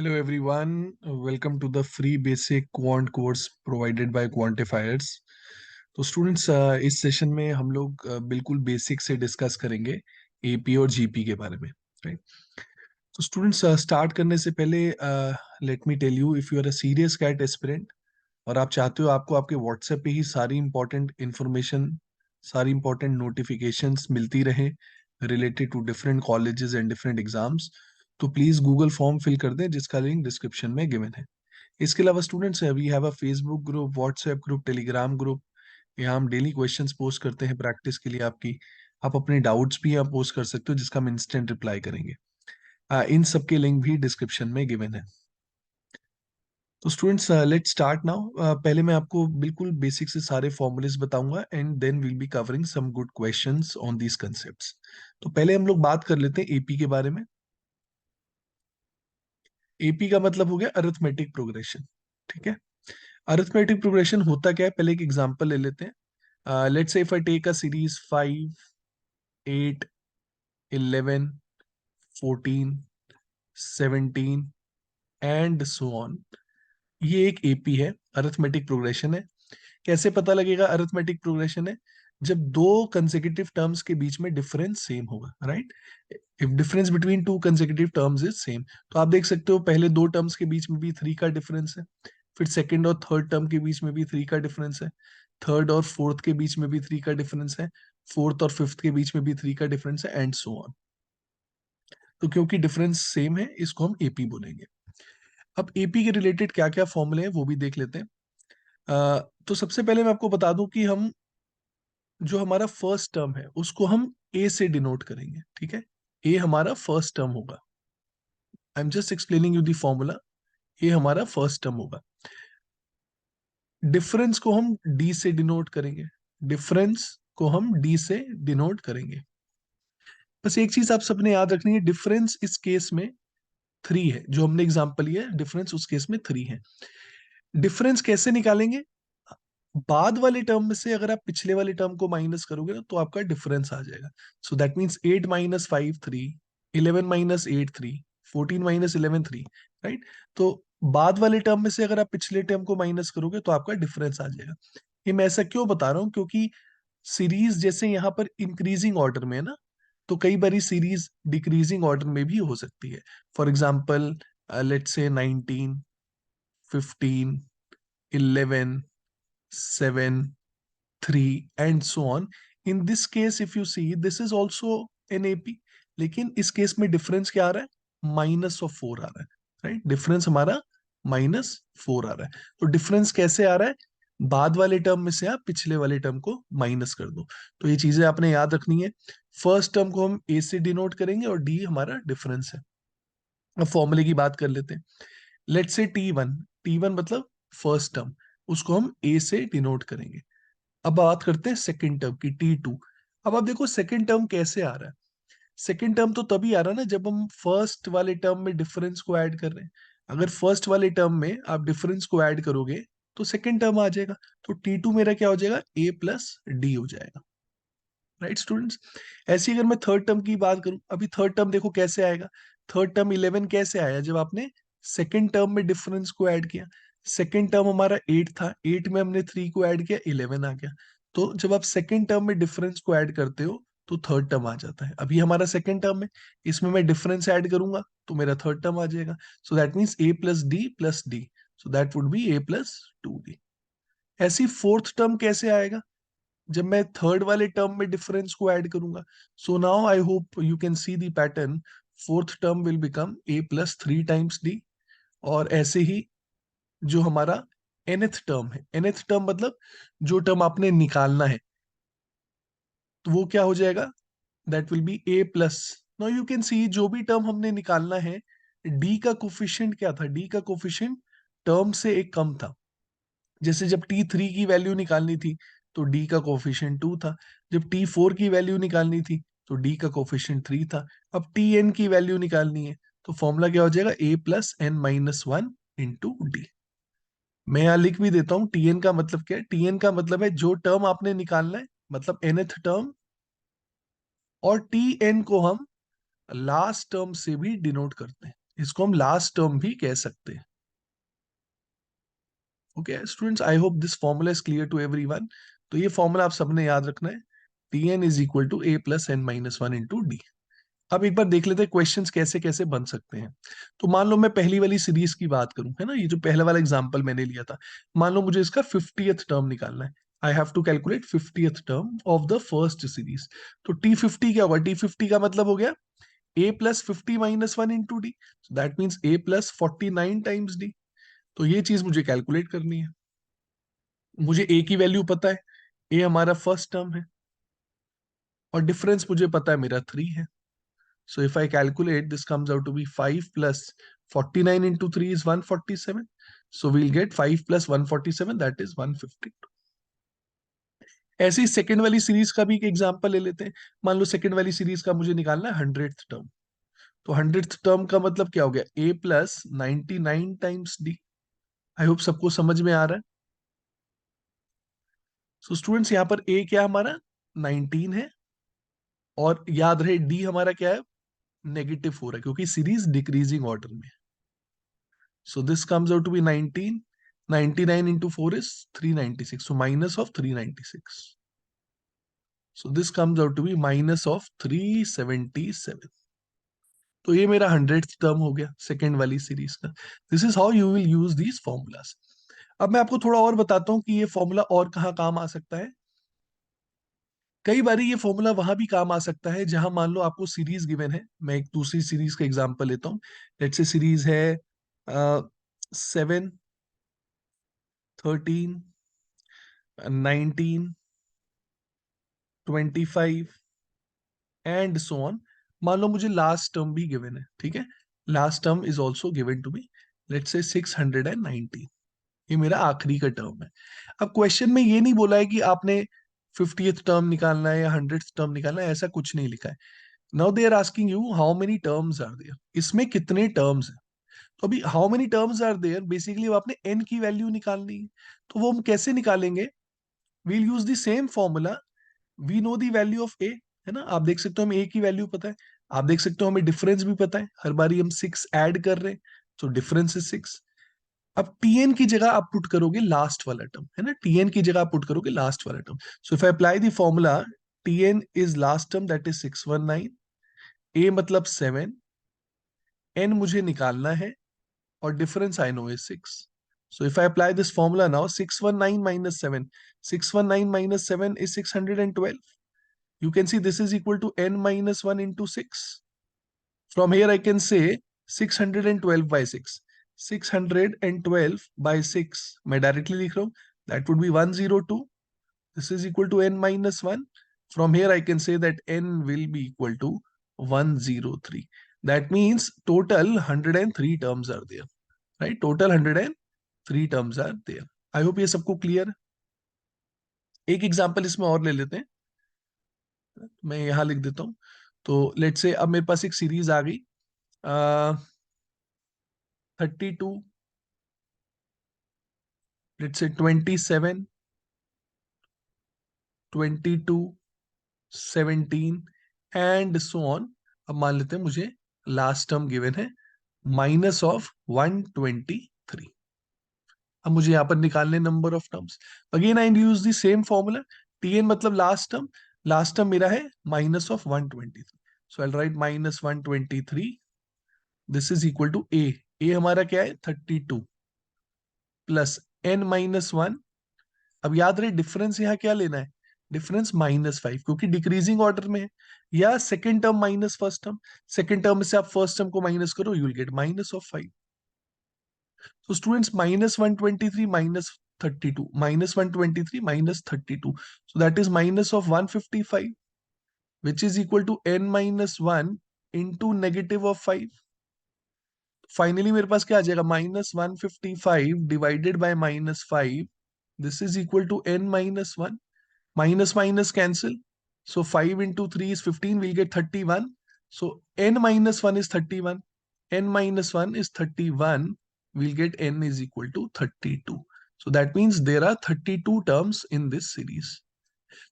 Hello everyone, welcome to the free basic quant course provided by Quantifiers। तो students इस session में हम लोग बिल्कुल बेसिक से डिस्कस करेंगे एपी और जीपी के बारे में, राइट। तो स्टूडेंट्स स्टार्ट करने से पहले let me tell you, if you are a serious CAT aspirant और आप चाहते हो आपको आपके व्हाट्सएप पे ही सारी इंपॉर्टेंट इंफॉर्मेशन, सारी इंपॉर्टेंट नोटिफिकेशंस मिलती रहे related to different colleges and different exams, तो प्लीज गूगल फॉर्म फिल कर दें जिसका लिंक डिस्क्रिप्शन में गिवन है। इसके अलावा students we have a Facebook group, WhatsApp group, Telegram group. यहाँ हम डेली क्वेश्चंस पोस्ट करते हैं प्रैक्टिस के लिए आपकी। आप अपने डाउट्स भी यहाँ पोस्ट कर सकते हो जिसका हम इंस्टेंट रिप्लाई करेंगे। इन सब के लिंक भी डिस्क्रिप्शन में गिवन है। तो स्टूडेंट्स लेट स्टार्ट नाउ। पहले मैं आपको बिल्कुल बेसिक से सारे फॉर्मूलेस बताऊंगा and then will be covering some good questions on these concepts. तो पहले हम लोग बात कर लेते हैं एपी के बारे में। एपी का मतलब हो गया अरिथमेटिक प्रोग्रेशन, ठीक है। अरिथमेटिक प्रोग्रेशन होता क्या है, पहले एक एग्जांपल ले लेते हैं। Let's say if I take a series 5, 8, 11, 14, 17 and so on. ये एक एपी है, अरिथमेटिक प्रोग्रेशन है। कैसे पता लगेगा अरिथमेटिक प्रोग्रेशन है? जब दो कंसेक्यूटिव टर्म्स के बीच में डिफरेंस सेम होगा, right. If difference between two consecutive terms is same, तो आप देख सकते हो पहले दो टर्म्स के बीच में भी 3 का डिफरेंस है, फिर सेकंड और थर्ड टर्म के बीच में भी 3 का डिफरेंस है, थर्ड और फोर्थ के बीच में भी 3 का डिफरेंस है, फोर्थ और फिफ्थ के बीच में भी 3 का डिफरेंस है एंड सो ऑन। तो क्योंकि डिफरेंस सेम है इसको हम एपी बोलेंगे। अब एपी के रिलेटेड क्या क्या फॉर्मूले हैं वो भी देख लेते हैं। तो सबसे पहले मैं आपको बता दूं कि हम जो हमारा फर्स्ट टर्म है उसको हम ए से डिनोट करेंगे, ठीक है। ए हमारा फर्स्ट टर्म होगा। I am just explaining you the formula. A हमारा फर्स्ट टर्म होगा। डिफरेंस को हम डी से डिनोट करेंगे। डिफरेंस को हम डी से डिनोट करेंगे। बस एक चीज आप सबने याद रखनी है, डिफरेंस इस केस में 3 है। जो हमने एग्जांपल लिया है डिफरेंस उस केस में 3 है। डिफरेंस कैसे निकालेंगे? बाद वाले टर्म में से अगर आप पिछले वाले टर्म को माइनस करोगे ना तो आपका डिफरेंस आ जाएगा। सो that means 8 minus 5 3, 11 minus 8 3, 14 minus 11 3, right. तो बाद वाले टर्म में से अगर आप पिछले टर्म को माइनस करोगे तो आपका डिफरेंस आ जाएगा। ये मैं ऐसा क्यों बता रहा हूँ, क्योंकि सीरीज जैसे यहाँ पर इंक्रीजिंग ऑर्डर में है ना, तो कई बारी सीरीज डिक्रीजिंग ऑर्डर में भी हो सकती है। For example let's say 19, 15, 11, 7, 3 and so on. In this case if you see this is also an AP, लेकिन इस केस में डिफरेंस क्या आ रहा है? -4 आ रहा है, राइट। डिफरेंस हमारा -4 आ रहा है। तो डिफरेंस कैसे आ रहा है? बाद वाले टर्म में से आप पिछले वाले टर्म को माइनस कर दो। तो ये चीजें आपने याद रखनी है। फर्स्ट टर्म को हम ए से डिनोट करेंगे और डी हमारा डिफरेंस है। अब फॉर्मूले की बात कर लेते हैं। लेट्स से T1, T1 मतलब फर्स्ट टर्म, उसको हम ए से डिनोट करेंगे। अब बात करते हैं सेकंड टर्म की, T2। अब आप देखो सेकंड टर्म कैसे आ रहा है। सेकंड टर्म तो तभी आ रहा है ना जब हम फर्स्ट वाले टर्म में डिफरेंस को ऐड कर रहे हैं। अगर फर्स्ट वाले टर्म में आप डिफरेंस को ऐड करोगे तो सेकंड टर्म आ जाएगा। तो T2 मेरा क्या हो जाएगा? A प्लस डी हो जाएगा, राइट स्टूडेंट्स। ऐसी अगर मैं थर्ड टर्म की बात करूं, अभी थर्ड टर्म देखो कैसे आएगा। थर्ड टर्म 11 कैसे आया? जब आपने सेकंड टर्म में डिफरेंस को ऐड किया। सेकंड टर्म हमारा 8 था, 8 में हमने 3 को ऐड किया, 11 आ गया। तो जब आप सेकंड टर्म में डिफरेंस को ऐड करते हो तो थर्ड टर्म आ जाता है। अभी हमारा सेकंड टर्म है, इसमें मैं डिफरेंस ऐड करूंगा तो मेरा थर्ड टर्म आ जाएगा। सो that means A plus D plus D, so that would B A+2D। ऐसी फोर्थ टर्म कैसे आएगा? जब मैं थर्ड वाले टर्म में डिफरेंस को ऐड करूंगा। So now I hope you can see the pattern. Fourth term will become A+3 times D. और ऐसे ही जो हमारा nth टर्म है, nth टर्म मतलब जो टर्म आपने निकालना है, तो वो क्या हो जाएगा? That will B A+। Now you can सी जो भी टर्म हमने निकालना है, डी का कोफिशिएंट क्या था? डी का कोफिशिएंट टर्म से एक कम था। जैसे जब T3 की वैल्यू निकालनी थी तो डी का कोफिशिएंट 2 था। जब T4 की वैल्यू निकालनी थी तो डी का कोफिशिएंट 3 था। अब Tn की वैल्यू निकालनी है तो फॉर्मूला क्या हो जाएगा? A+n-1 into D. मैं यहाँ लिख भी देता हूँ Tn का मतलब क्या है। Tn का मतलब है जो टर्म आपने निकालना है, मतलब nth टर्म, और Tn को हम लास्ट टर्म से भी डिनोट करते हैं। इसको हम लास्ट टर्म भी कह सकते हैं। Okay students, I hope this formula is clear to everyone. तो ये फॉर्मूला आप सबने याद रखना है, T N is equal to A plus N minus one into d. अब एक बार देख लेते हैं क्वेश्चंस कैसे कैसे बन सकते हैं। तो मान लो मैं पहली वाली सीरीज की बात करूं, है ना, ये जो पहला वाला एग्जांपल मैंने लिया था, मान लो मुझे इसका 50th टर्म निकालना है। I have to calculate 50th term of the first series. तो T50 क्या होगा? T50 का मतलब हो गया a plus 50 minus one into D, that means a plus 49 times D. तो ये चीज मुझे कैलकुलेट करनी है। मुझे a की वैल्यू पता है, a हमारा फर्स्ट टर्म है, और डिफरेंस मुझे पता है मेरा 3 है। So if I calculate, this comes out to be 5 plus 49 into 3 is 147. So we'll get 5 plus 147, that is 152. ऐसे ही सेकंड वाली सीरीज का भी एक एग्जांपल ले लेते हैं। मान लो सेकंड वाली सीरीज का मुझे निकालना है 100th टर्म। तो 100th टर्म का मतलब क्या हो गया? a plus 99 times D. I hope सबको समझ में आ रहा है। सो स्टूडेंट्स, यहाँ पर a क्या हमारा 19 है, और याद रहे d हमारा क्या है? नेगेटिव हो रहा है, क्योंकि सीरीज डिक्रीजिंग ऑर्डर में। So this comes out to be 19. 99 into 4 is 396. So minus of 396. So this comes out to be minus of 377. तो ये मेरा 100th टर्म हो गया सेकेंड वाली सीरीज का। This is how you will use these formulas. अब मैं आपको थोड़ा और बताता हूँ कि ये फॉर्मूला और कहाँ काम आ सकता है। कई बार ये फॉर्मूला वहां भी काम आ सकता है जहां मान लो आपको सीरीज गिवन है। मैं एक दूसरी सीरीज का एग्जांपल लेता हूँ। लेट्स से सीरीज है 7, 13, 19, 25 एंड सो ऑन। मान लो मुझे लास्ट टर्म भी गिवन है, ठीक है, last term is also given to me, let's say 619। ये मेरा आखिरी का टर्म है। अब क्वेश्चन में ये नहीं बोला है कि आपने 50th टर्म निकालना है या 100th टर्म निकालना है, ऐसा कुछ नहीं लिखा है। Now they are asking you how many terms are there, इसमें कितने टर्म्स हैं। तो अभी how many terms are there, basically आपने n की वैल्यू निकालनी है। तो वो हम कैसे निकालेंगे? We'll use the same formula, we know the value of A, है ना। आप देख सकते हो हमें ए की वैल्यू पता है, आप देख सकते हो हमें डिफरेंस भी पता है, हर बारी हम 6 ऐड कर रहे हैं, तो डिफरेंस इज 6। अब टीएन की जगह आप पुट करोगे लास्ट वाला टर्म, है ना, टीएन की जगह आप पुट करोगे लास्ट वाला term. So if I apply the formula, TN is last term that is 619, ए मतलब 7, एन मुझे निकालना है, और difference I know is 6। So if I apply this formula now, 619 minus 7, 619 minus 7 is 612. You can see this is equal to n minus 1 into 6. From here I can say 612 by 6. 612 by 6 मैं directly लिख रहा हूँ, that would be 102. This is equal to n minus 1. From here I can say that n will be equal to 103. That means total 103 terms are there, right? Total 103 terms are there. I hope ये सबको clear है। एक example इसमें और ले लेते हैं, मैं यहां लिख देता हूं। तो लेट से अब मेरे पास एक सीरीज आ गई 32, लेट से 27, 22, 17 एंड सो ऑन। अब मान लेते हैं मुझे लास्ट टर्म गिवन है माइनस ऑफ 123। अब मुझे यहाँ पर निकालने number of terms. Again I use the same formula, TN मतलब लास्ट टर्म, लास्ट टर्म मेरा है minus of 123। So I write minus 123, this is equal to A. A हमारा क्या है 32 प्लस एन माइनस 1। अब याद रहे डिफरेंस यहाँ क्या लेना है? डिफरेंस -5, क्योंकि डिक्रीजिंग ऑर्डर में है। या second term minus first term, second term में से आप फर्स्ट टर्म को माइनस करो, you will get -5। So students, minus 123 minus 32, minus 123 minus 32. So that is minus of 155, which is equal to n minus 1 into negative of 5. Finally मेरे पास क्या आ जाएगा? -155 divided by -5, this is equal to n minus 1. Minus minus cancel. So 5 into 3 is 15, we'll get 31. So n minus 1 is 31. N minus 1 is 31. We'll get n is equal to 32. So that means there are 32 terms in this series.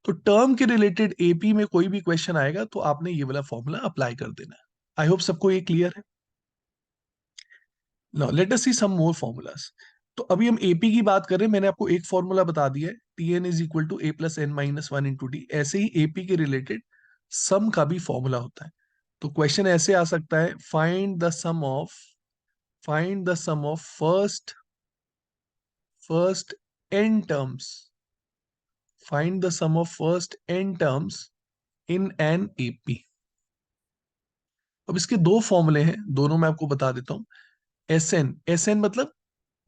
तो term के related AP में कोई भी question आएगा तो आपने ये वाला फॉर्मूला अप्लाई कर देना है। आई होप सबको ये क्लियर है। नाउ लेट अस सी सम मोर फॉर्मूलाज। तो अभी हम एपी की बात कर रहे हैं, मैंने आपको एक फॉर्मूला बता दिया है, T N is equal to A plus N minus one into d. ऐसे ही एपी के रिलेटेड सम का भी फॉर्मूला होता है। तो क्वेश्चन ऐसे आ सकता है, find the sum of first n terms, find the sum of first n terms in an AP. अब इसके दो फॉर्मूले हैं, दोनों मैं आपको बता देता हूं। एस एन मतलब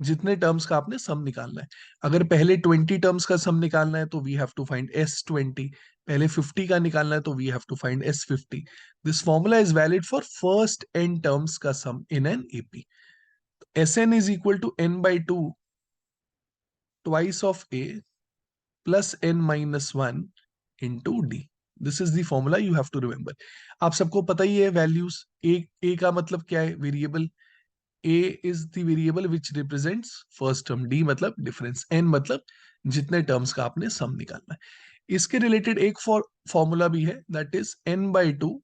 जितने टर्म्स का आपने सम निकालना है। अगर पहले 20 टर्म्स का सम निकालना है तो we have to find S20। पहले 50 का निकालना है तो we have to find S50। This formula is valid for first n terms का sum in an AP. Sn is equal to n/2 twice of a plus n-1 into D. This is the formula you have to remember. आप सबको पता ही है values. ए का मतलब क्या है? Variable. A is the variable which represents first term, D मतलब difference, N मतलब जितने टर्म्स का आपने सम निकालना है। इसके रिलेटेड एक फॉर्मूला भी है, that is n/2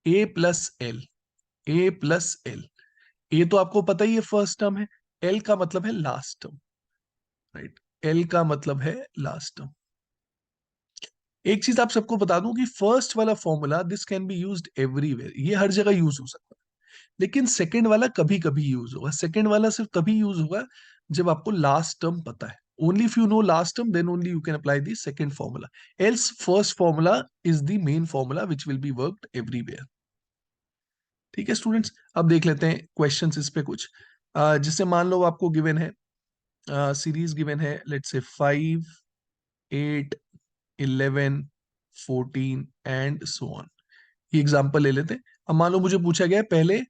A plus L. A plus L. A तो आपको पता ही है फर्स्ट टर्म है, L का मतलब है लास्ट टर्म, राइट? L का मतलब है लास्ट टर्म। एक चीज आप सबको बता दूं कि फर्स्ट वाला formula this can be used everywhere, ये हर जगह यूज हो सकता है। लेकिन सेकंड वाला कभी कभी यूज होगा। सेकंड वाला सिर्फ तभी यूज होगा जब आपको लास्ट टर्म पता है। Only if you know last term then only you can apply the second formula. Else first formula is the main formula which will be worked everywhere. ठीक है स्टूडेंट्स, अब देख लेते हैं क्वेश्चंस इस पे कुछ। जिससे मान लो आपको गिवन है, सीरीज गिवन है, let's say 5, 8, 11, 14 and so on. ये एग्जांपल ले लेते हैं। अब मान लो मुझे पूछा गया है पहले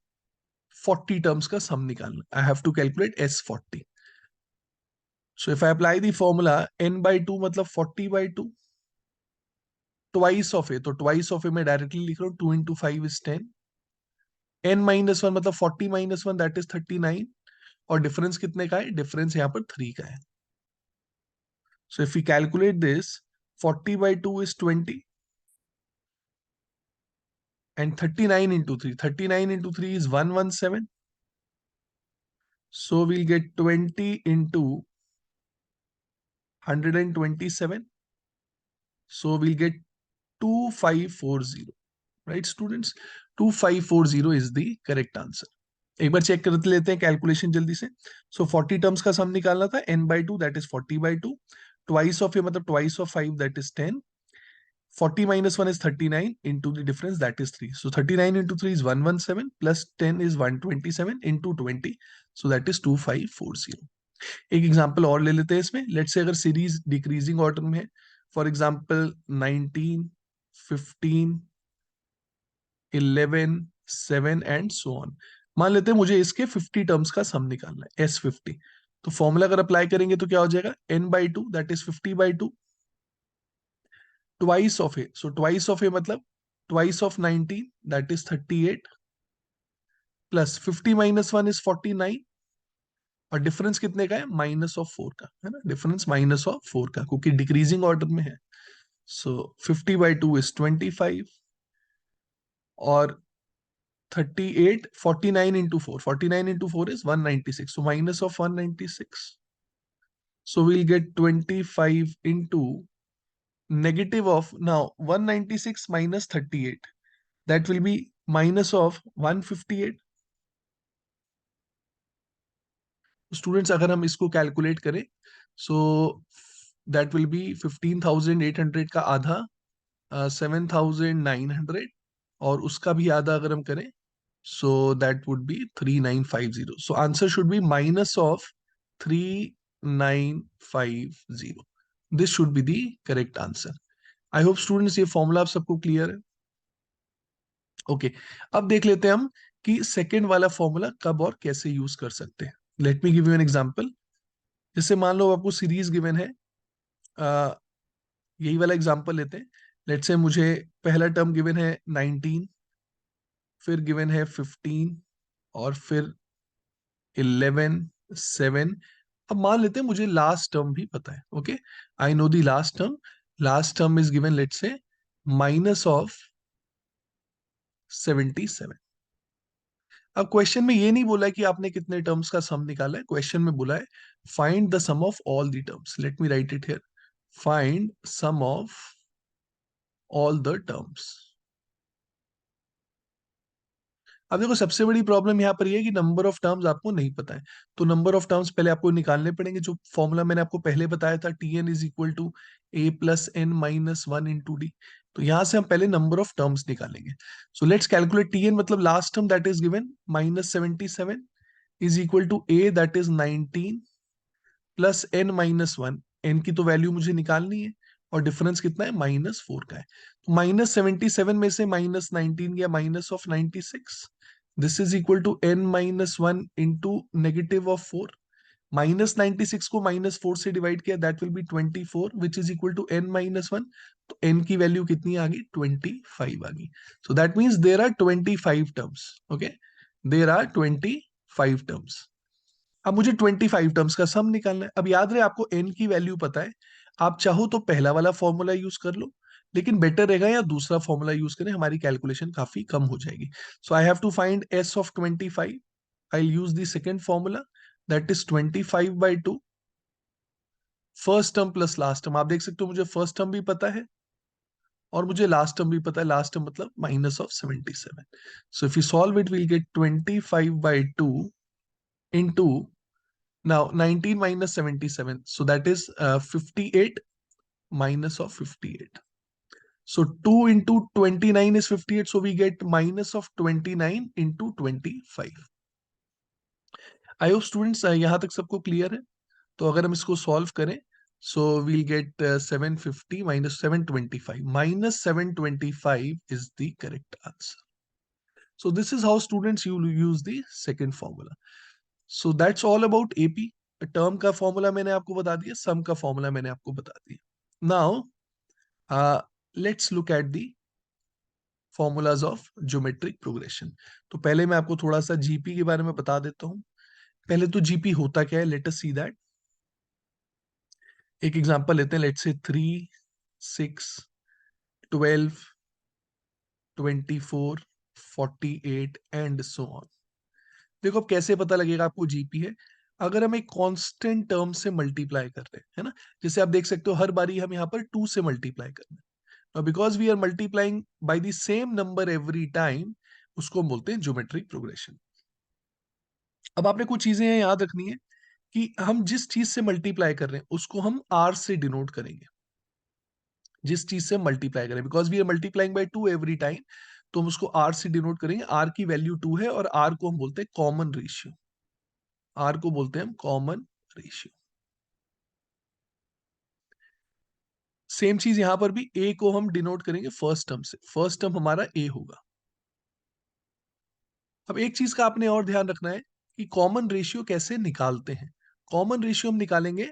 40 टर्म्स का सम निकालना। I have to calculate S40। So if I apply the formula n/2 मतलब 40/2 ट्वाइस ऑफ ए, तो ट्वाइस ऑफ ए मैं डायरेक्टली लिख रहा हूँ, 2 इंटू 5 इज 10। n-1 मतलब 40-1 दैट इज 39। और डिफरेंस कितने का है? डिफरेंस यहाँ पर 3 का है। So if you calculate this, 40/2 is 20 and 39 into 3, 39 into 3 is 117. So we'll get 20 into 127. So we'll get 2540. Right students, 2540 is the correct answer. एक बार चेक कर लेते हैं कैलकुलेशन जल्दी से। सो 40 टर्म्स का सम निकालना था, n/2 that is 40/2, twice of A मतलब twice of 5 that is 10, 40-1 is 39 into the difference that is 3. So 39 into 3 is 117 plus 10 is 127 into 20. So that is 2540. एक एग्जांपल और ले लेते हैं इसमें। लेट्स से अगर सीरीज डिक्रीजिंग ऑर्डर में है, for example 19, 15, 11, 7 and so on. मान लेते हैं मुझे इसके 50 टर्म्स का सम निकालना है, S50। तो फॉर्मूला अगर अप्लाई करेंगे तो क्या हो जाएगा? n/2 that is 50/2 twice of A. So twice of A मतलब twice of 19 that is 38 plus 50-1 is 49। और डिफरेंस कितने का है? -4 का है ना, डिफरेंस -4 का, क्योंकि डिक्रीजिंग ऑर्डर में है। सो 50/2 इज 25 और 38, 49 into 4, 49 into 4 is 196, so minus of 196. So we'll get 25 into negative of, now 196 minus 38, that will be minus of 158. Students अगर हम इसको कैलकुलेट करें, सो दैट विल बी 15,800 का आधा 7,900, और उसका भी आधा अगर हम करें, so that would be 3950. So answer should be minus of 3950. This should be the correct answer. I hope students ये फॉर्मूला आप सबको क्लियर है। ओके, अब देख लेते हैं हम कि सेकेंड वाला फॉर्मूला कब और कैसे यूज कर सकते हैं। Let me give you an example. जैसे मान लो आपको सीरीज गिवन है, अ, यही वाला एग्जांपल लेते हैं। लेट से मुझे पहला टर्म गिवन है 19, फिर गिवन है 15, और फिर 11, 7। अब मान लेते हैं मुझे लास्ट टर्म भी पता है। Okay, I know the last term. Last term is given, let say minus of 77। अब क्वेश्चन में ये नहीं बोला है कि आपने कितने टर्म्स का सम निकाला है, क्वेश्चन में बोला है find the sum of all the terms. Let me write it here, find sum of all the terms. अब देखो सबसे बड़ी प्रॉब्लम यहाँ पर ये है कि नंबर ऑफ टर्म्स आपको नहीं पता है, तो नंबर ऑफ टर्म्स पहले आपको निकालने पड़ेंगे। जो फॉर्मूला मैंने आपको पहले बताया था, T N is equal to A plus N minus one into D, तो यहां से हम पहले नंबर ऑफ टर्म्स निकालेंगे। So let's calculate T N, मतलब last term that is given -77 is equal to A that is 19 plus N minus one. N की तो value मुझे निकालनी है और डिफरेंस कितना है, -4 का है। तो -77 में से -19 गया, minus of 96, this is equal to n minus one into negative of 4। -96 को -4 से डिवाइड किया, that will be 24 which is equal to n minus one. तो n की वैल्यू कितनी आ गई, 25 आ गई। So that means there are 25 terms. Okay, there are 25 terms. अब मुझे 25 टर्म्स का सम निकालना है। अब याद रहे आपको n की वैल्यू पता है, आप चाहो तो पहला वाला फॉर्मूला यूज कर लो, लेकिन बेटर रहेगा या दूसरा फॉर्मूला यूज करें, हमारी कैलकुलेशन काफी कम हो जाएगी। So I have to find s of 25। I use the second formula that is 25/2, first term plus last term. आप देख सकते हो मुझे फर्स्ट टर्म भी पता है और मुझे लास्ट टर्म भी पता है, लास्ट टर्म मतलब minus of 77। So if you solve it will get 25/2 into now 19 minus 77, so that is 58 minus of 58. So 2 into 29 is 58, so we get minus of 29 into 25. I hope students यहां तक सबको clear है। तो अगर हम इसको solve करें, so we'll gate 750 minus 725, minus 725 is the correct answer. So this is how students you use the second formula. So that's all about AP. Term का फॉर्मूला मैंने आपको बता दिया, सम का फॉर्मूला मैंने आपको बता दिया। Now let's look at the formulas of geometric progression. तो पहले मैं आपको थोड़ा सा जीपी के बारे में बता देता हूं। पहले तो जीपी होता क्या है, लेट अस सी दैट। एक एग्जांपल लेते हैं, लेट्स से 3, 6, 12, 24, 48 एंड सो ऑन। देखो अब कैसे पता लगेगा आपको जीपी है, अगर हम एक कांस्टेंट टर्म से मल्टीप्लाई कर रहे हैं, है ना। जैसे आप देख सकते हो हर बारी हम यहाँ पर 2 से मल्टीप्लाई कर रहे हैं। Now because we are multiplying by the same number every time, उसको हम बोलते हैं ज्योमेट्रिक प्रोग्रेशन। अब आपने कुछ चीजें याद रखनी है कि हम जिस चीज से मल्टीप्लाई कर रहे हैं उसको हम आर से डिनोट करेंगे। जिस चीज से मल्टीप्लाई करें, because we are multiplying by 2 every time, तो हम उसको आर से डिनोट करेंगे। आर की वैल्यू 2 है और आर को हम बोलते हैं कॉमन रेशियो। आर को बोलते हैं हम कॉमन रेशियो। सेम चीज यहां पर भी, ए को हम डिनोट करेंगे फर्स्ट टर्म से, फर्स्ट टर्म हमारा ए होगा। अब एक चीज का आपने और ध्यान रखना है कि कॉमन रेशियो कैसे निकालते हैं। कॉमन रेशियो हम निकालेंगे,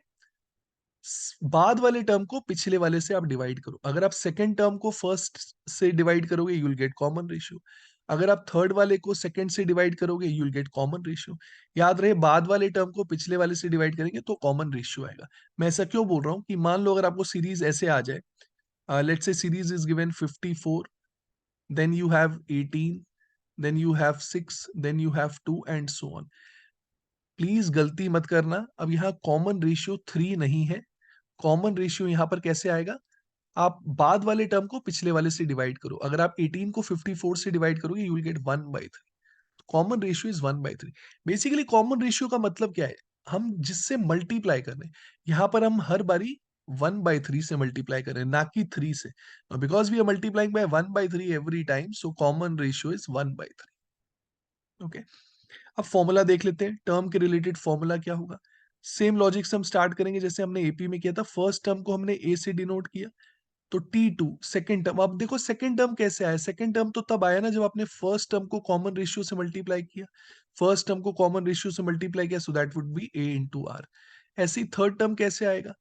बाद वाले टर्म को पिछले वाले से आप डिवाइड करो। अगर आप सेकंड टर्म को फर्स्ट से डिवाइड करोगे you will get common ratio. अगर आप थर्ड वाले को सेकंड से डिवाइड करोगे you will get common ratio. याद रहे, बाद वाले टर्म को पिछले वाले से डिवाइड करेंगे तो कॉमन रेशियो आएगा। मैं ऐसा क्यों बोल रहा हूँ कि मान लो अगर आपको सीरीज ऐसे आ जाए, let's say series is given 54, then you have 18, then you have 6, then you have 2 and so on. Please गलती मत करना, अब यहाँ कॉमन रेशियो 3 नहीं है। कॉमन रेशियो यहाँ पर कैसे आएगा, आप बाद वाले टर्म को पिछले वाले से डिवाइड करो। अगर आप 18 को 54 से डिवाइड करोगे you will get 1/3। Common ratio is 1/3। Basically common ratio का मतलब क्या है, हम जिससे मल्टीप्लाई कर रहे हैं, यहाँ पर हम हर बारी 1/3 से मल्टीप्लाई कर रहे हैं, ना कि 3 से। Because we are multiplying by 1/3 every time, so common ratio is 1/3। Okay, अब फॉर्मूला देख लेते हैं, टर्म के रिलेटेड फॉर्मूला क्या होगा। सेम लॉजिक से हम स्टार्ट करेंगे जैसे हमने एपी में किया था। फर्स्ट टर्म को हमने ए से डिनोट किया, तो T2 सेकंड टर्म। अब देखो सेकंड टर्म कैसे आया, सेकंड टर्म तो तब आया ना जब आपने फर्स्ट टर्म को कॉमन रेशियो से मल्टीप्लाई किया। फर्स्ट टर्म को कॉमन रेशियो से मल्टीप्लाई किया, so that would be a into r. ऐसे ही थर्ड टर्म कैसे आएगा,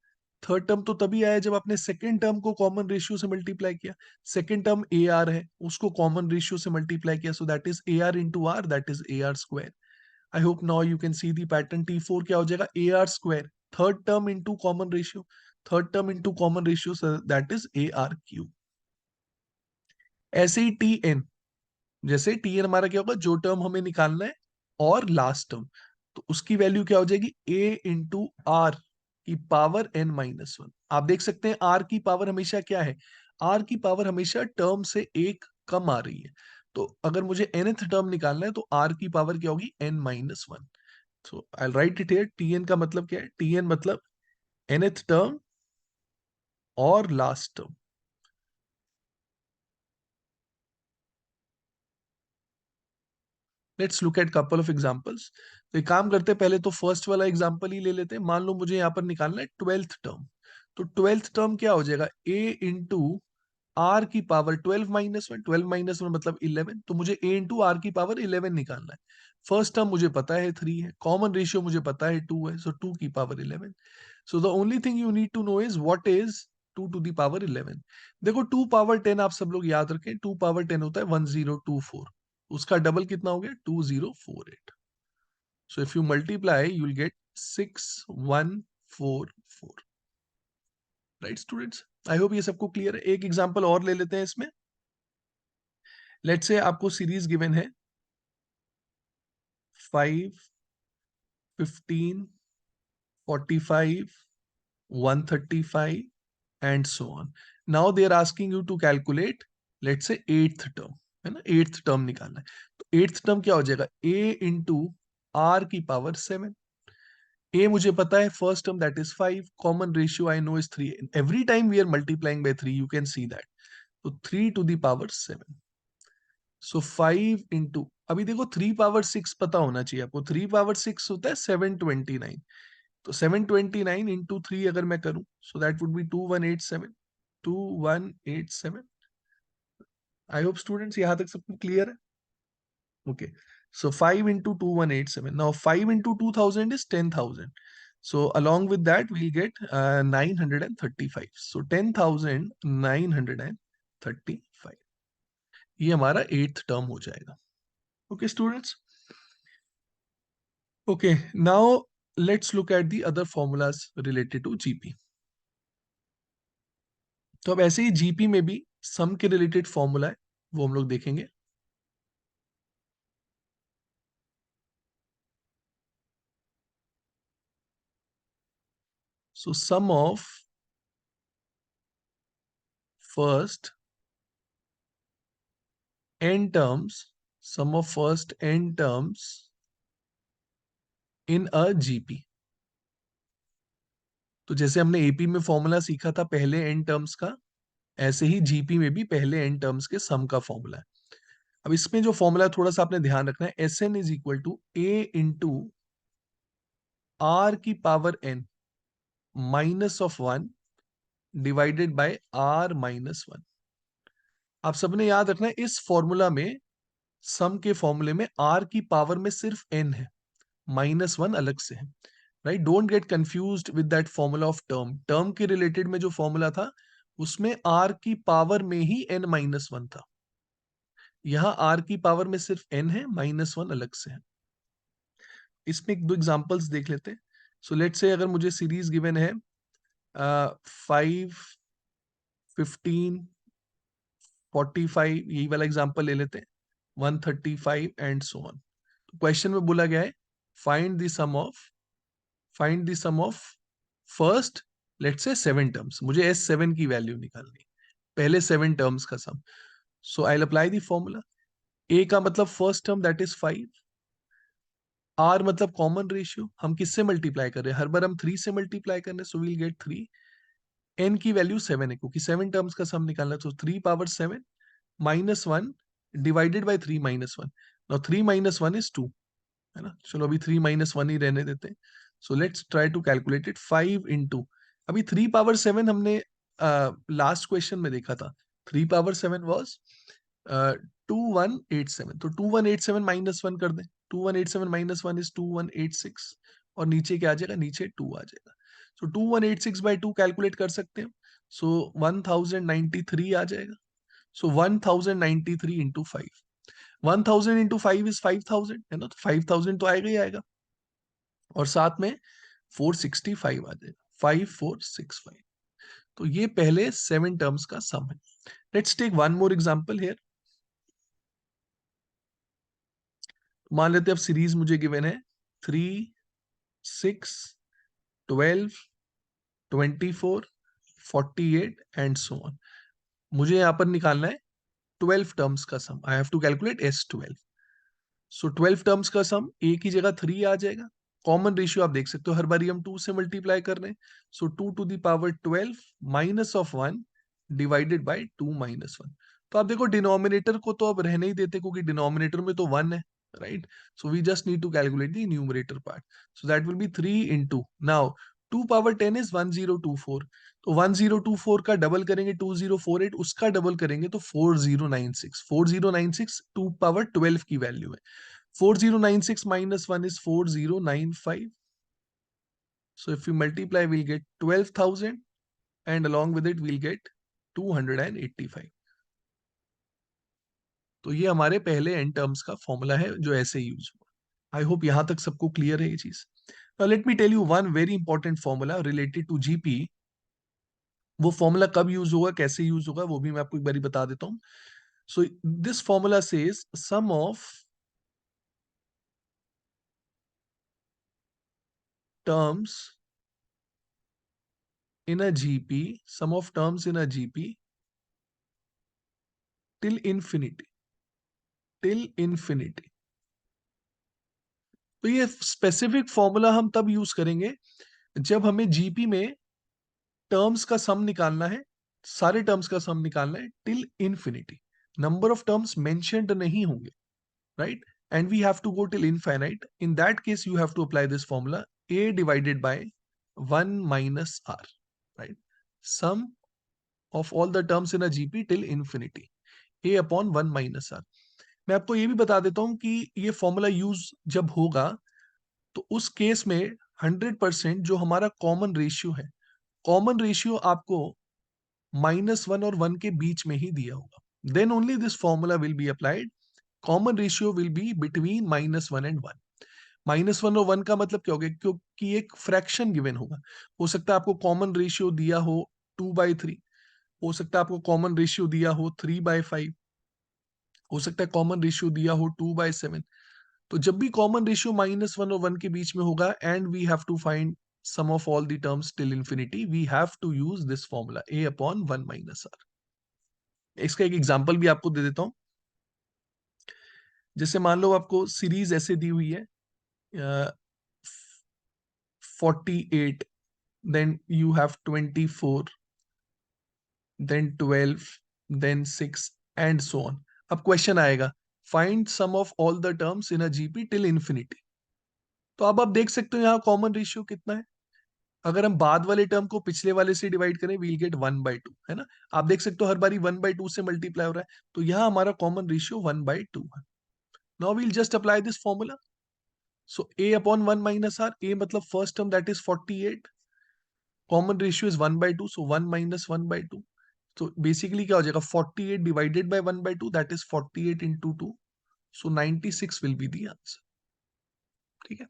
थर्ड टर्म तो तभी आया जब आपने सेकंड टर्म को कॉमन रेशियो से मल्टीप्लाई किया। सेकंड टर्म ए आर है, उसको कॉमन रेशियो से मल्टीप्लाई किया, so that is a r into r, that is a r square. I hope now you can see the pattern. T4 क्या हो जाएगा, a r square, third term into common ratio, third term into common ratio, that is a r cube. ऐसे ही T n, जैसे T N हमारा क्या होगा, जो टर्म हमें निकालना है और लास्ट टर्म, तो उसकी वैल्यू क्या हो जाएगी, ए इंटू आर की पावर एन माइनस वन। आप देख सकते हैं आर की पावर हमेशा क्या है, आर की पावर हमेशा टर्म से एक कम आ रही है। तो अगर मुझे nth टर्म निकालना है तो आर की पावर क्या होगी, n minus one. So I write it here, T n का मतलब क्या है, टी एन मतलब nth टर्म और last term. Let's look at couple of examples. तो एक काम करते हैं, पहले तो फर्स्ट वाला एग्जांपल ही ले लेते हैं। मान लो मुझे यहाँ पर निकालना है ट्वेल्थ टर्म, तो ट्वेल्थ टर्म क्या हो जाएगा, ए इंटू आर की पावर 12 - 1, 12 - 1 मतलब 11, तो मुझे ए इंटू आर की पावर 11 निकालना है। फर्स्ट टर्म मुझे पता है 3 है, कॉमन रेशियो मुझे पता है 2 है, सो 2 की power 11। So the only thing you need to know is what is 2 to the power 11। देखो 2 पावर 10 आप सब लोग याद रखें, 2 पावर 10 होता है 1024, उसका डबल कितना हो गया, 2048। So if you multiply you will get 6144। Right students, I hope ये सबको क्लियर है। एक एग्जांपल और ले लेते हैं इसमें। लेट्स से आपको सीरीज गिवन है 5, 15, 45, 135 and so on. Now they are asking you to calculate, let's say eighth term, है ना, eighth term निकालना है। तो eighth term क्या हो जाएगा, a इंटू आर की पावर 7। a मुझे पता है first term that is 5, common ratio I know is 3, every time we are multiplying by 3, you can see that. तो 3 to the power 7। So 5 into, अभी देखो 3 पावर 6 पता होना चाहिए आपको, 3 पावर 6 होता है 729। तो 729 इंटू 3 अगर मैं करूं, सो that would B 2187, 2187। I hope students यहां तक सबको क्लियर है। Okay, so 5 into 2187, now 5 into 2000 is 10,000, so along with that we'll get 935, so 10,935 ये हमारा 8th टर्म हो जाएगा। Okay students, okay now let's look at the other formulas related to GP. तो अब ऐसे ही जीपी में भी सम के रिलेटेड फॉर्मूला है, वो हम लोग देखेंगे। So sum of first n terms, sum of first n terms in a GP। तो जैसे हमने एपी में फॉर्मूला सीखा था पहले n टर्म्स का, ऐसे ही जीपी में भी पहले n टर्म्स के सम का फॉर्मूला है। अब इसमें जो फॉर्मूला थोड़ा सा आपने ध्यान रखना है, S n is equal to a into r की power n minus of 1 divided by r minus 1। आप सबने याद रखना है इस फॉर्मूला में, सम के फॉर्मूले में आर की पावर में सिर्फ n है, माइनस 1 अलग से है। Right, don't get confused with that formula of term. Term के रिलेटेड में जो फॉर्मूला था उसमें आर की पावर में ही n माइनस 1 था, यहाँ आर की पावर में सिर्फ n है, माइनस 1 अलग से है। इसमें एक दो एग्जांपल्स देख लेते हैं। सो लेट्स से अगर मुझे सीरीज गिवन है 5, 15, 45, यही वाला एग्जांपल ले लेते हैं, 135 एंड सो ऑन। क्वेश्चन में बोला गया है find the sum of, find the sum of first, let's say 7 terms, मुझे S7 की वैल्यू निकालनी, पहले 7 टर्म्स का sum. So I apply the formula. A का मतलब first term that is 5, r मतलब कॉमन रेशियो, हम किससे मल्टीप्लाई कर रहे हैं, हर बार हम 3 से मल्टीप्लाई कर रहे हैं, सो वील गेट 3। एन की वैल्यू 7 है क्योंकि 7 टर्म्स का सम निकालना है, तो 3 power 7 minus 1 divided by 3 minus 1। Now 3 minus 1 is 2, है ना, चलो अभी 3 माइनस 1 ही रहने देते हैं। So let's try to calculate it. 5 into, अभी 3 पावर 7 हमने लास्ट क्वेश्चन में देखा था, 3 पावर 7 वॉज 2187, तो 2187 माइनस 1 कर दें, 2187 माइनस 1 इज 2186, और नीचे क्या आ जाएगा, नीचे 2 आ जाएगा। सो 2186 बाई 2 कैलकुलेट कर सकते हैं, सो 1093 आ जाएगा। सो 1093 इंटू 5, 1000 इंटू 5 इज 5000, है ना, तो 5000 तो आएगा ही आएगा, और साथ में 465 आ जाएगा, 5465। तो ये पहले 7 टर्म्स का सम है। Let's take one more example here. मान लेते हैं अब सीरीज मुझे गिवन है 3, 6, 12, 24, 48 एंड सो ऑन। मुझे यहां पर निकालना है 12 टर्म्स का sum. I have to calculate S12। So 12 terms का सम ए की जगह 3 आ जाएगा। कॉमन रेशियो आप देख सकते हो, हर बारी हम 2 से मल्टीप्लाई कर रहे हैं। So 2 to the power 12 minus of 1 divided by 2 minus 1। तो आप देखो डिनोमिनेटर को तो अब रहने ही देते क्योंकि डिनोमिनेटर में तो 1 है, right. So we just need to calculate the numerator part. So that will be 3 into, now 2 power 10 is 1024। तो 1024 का डबल करेंगे 2048, उसका डबल करेंगे तो 4096। 4096 2 पावर 12 की वैल्यू है। 4096 minus 1 is 4095. So if we multiply, we'll get 12,000 and along with it we'll get 285. तो ये हमारे पहले n टर्म्स का फॉर्मूला है जो ऐसे यूज हुआ। आई होप यहां तक सबको क्लियर है ये चीज। Now let me tell you one very important formula related to GP. वो फॉर्मूला कब यूज होगा, कैसे यूज होगा, वो भी मैं आपको एक बार बता देता हूँ। So this formula says sum of terms in a GP, sum of terms in a GP till infinity, till infinity। तो ये स्पेसिफिक फॉर्मूला हम तब यूज करेंगे जब हमें जीपी में टर्म्स का सम निकालना है, सारे टर्म्स का सम निकालना है till infinity. Number of terms mentioned नहीं होंगे, right, and we have to go till infinite. In that case you have to apply this formula a divided by 1 minus r, right, sum of all the terms in a GP till infinity, a upon 1 minus r। मैं आपको ये भी बता देता हूं कि ये formula use जब होगा तो उस केस में 100% जो हमारा कॉमन रेशियो है, कॉमन रेशियो आपको -1 और 1 के बीच में ही दिया होगा। Then only this formula will be applied. Common ratio will be between -1 and 1। -1 और 1 का मतलब क्या हो गया, क्योंकि एक फ्रैक्शन गिवन होगा। हो सकता है आपको कॉमन रेशियो दिया हो 2/3, हो सकता है आपको कॉमन रेशियो दिया हो 3/5, हो सकता है कॉमन रेशियो दिया हो 2/7। तो जब भी कॉमन रेशियो -1 और 1 के बीच में होगा and we have to find sum of all the terms till infinity, we have to use this formula a upon 1 minus r। इसका एक एग्जांपल भी आपको दे देता हूं। जैसे मान लो आपको सीरीज ऐसे दी हुई है 48, then you have 24, then 12, then 6 and so on. अब क्वेश्चन आएगा find sum of all the terms in a GP till infinity. तो अब आप देख सकते हो यहाँ कॉमन रेशियो कितना है। अगर हम बाद वाले टर्म को पिछले वाले से डिवाइड करें वील गेट 1/2, है ना। आप देख सकते हो हर बारी 1/2 से मल्टीप्लाई हो रहा है, तो यहाँ हमारा कॉमन रेशियो 1/2 है। Now we'll just apply this formula. So a upon 1 minus r, a मतलब first term that is 48, common ratio is 1/2, so 1 minus 1/2। तो बेसिकली क्या हो जाएगा 48 divided by 1/2, that is 48 into 2, so 96 will be the answer. ठीक है,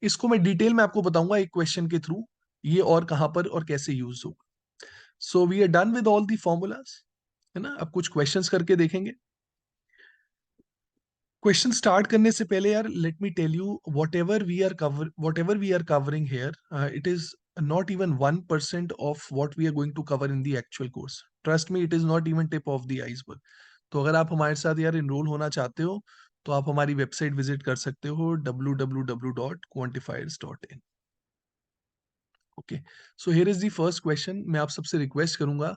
इसको मैं detail में आपको बताऊंगा एक क्वेश्चन के थ्रू ये और कहां पर और कैसे यूज होगा। So we are done with all the formulas, है ना। अब कुछ क्वेश्चंस करके देखेंगे। क्वेश्चन स्टार्ट करने से पहले यार let me tell you whatever we are covering here, it is not even 1% of what we are going to cover in the actual course. Trust me, it is not even tip of the iceberg. तो अगर आप हमारे साथ यार enrol होना चाहते हो तो आप हमारी वेबसाइट विजिट कर सकते हो www.quantifiers.in। Okay, so here is the first question. मैं आप सबसे रिक्वेस्ट करूंगा